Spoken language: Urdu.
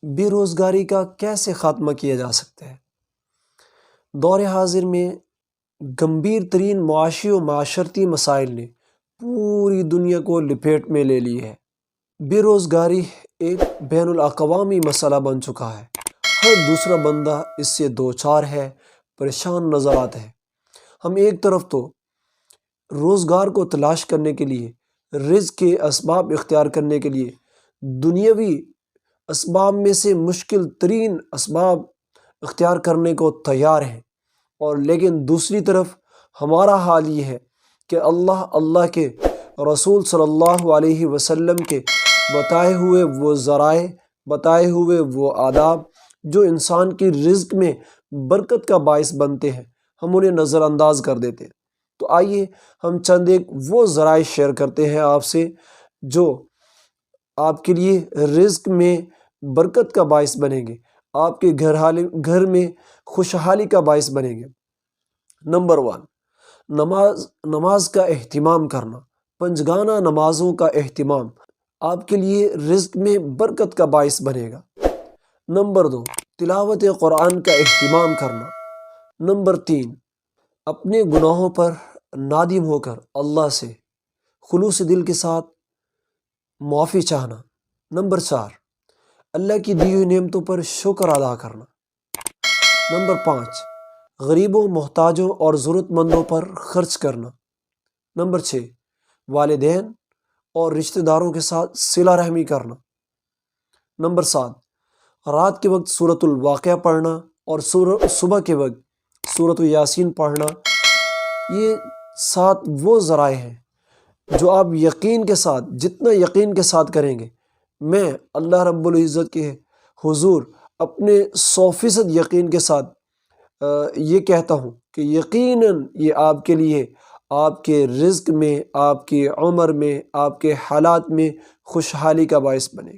بے روزگاری کا کیسے خاتمہ کیا جا سکتا ہے؟ دور حاضر میں گمبھیر ترین معاشی و معاشرتی مسائل نے پوری دنیا کو لپیٹ میں لے لی ہے۔ بے روزگاری ایک بین الاقوامی مسئلہ بن چکا ہے۔ ہر دوسرا بندہ اس سے دوچار ہے، پریشان نظر آتا ہے۔ ہم ایک طرف تو روزگار کو تلاش کرنے کے لیے، رزق کے اسباب اختیار کرنے کے لیے دنیاوی اسباب میں سے مشکل ترین اسباب اختیار کرنے کو تیار ہیں، اور لیکن دوسری طرف ہمارا حال یہ ہے کہ اللہ کے رسول صلی اللہ علیہ وسلم کے بتائے ہوئے وہ ذرائع، بتائے ہوئے وہ آداب جو انسان کی رزق میں برکت کا باعث بنتے ہیں، ہم انہیں نظر انداز کر دیتے ہیں۔ تو آئیے ہم چند ایک وہ ذرائع شیئر کرتے ہیں آپ سے جو آپ کے لیے رزق میں برکت کا باعث بنیں گے، آپ کے گھر میں خوشحالی کا باعث بنیں گے۔ نمبر 1، نماز کا اہتمام کرنا۔ پنجگانہ نمازوں کا اہتمام آپ کے لیے رزق میں برکت کا باعث بنے گا۔ نمبر 2، تلاوت قرآن کا اہتمام کرنا۔ نمبر 3، اپنے گناہوں پر نادم ہو کر اللہ سے خلوص دل کے ساتھ معافی چاہنا۔ نمبر 4، اللہ کی دی ہوئی نعمتوں پر شکر ادا کرنا۔ نمبر 5، غریبوں، محتاجوں اور ضرورت مندوں پر خرچ کرنا۔ نمبر 6، والدین اور رشتہ داروں کے ساتھ صلہ رحمی کرنا۔ نمبر 7، رات کے وقت سورۃ الواقعہ پڑھنا اور صبح کے وقت سورۃ یاسین پڑھنا۔ یہ 7 وہ ذرائع ہیں جو آپ یقین کے ساتھ، جتنا یقین کے ساتھ کریں گے، میں اللہ رب العزت کے حضور اپنے 100% یقین کے ساتھ یہ کہتا ہوں کہ یقیناً یہ آپ کے لیے، آپ کے رزق میں، آپ کی عمر میں، آپ کے حالات میں خوشحالی کا باعث بنے۔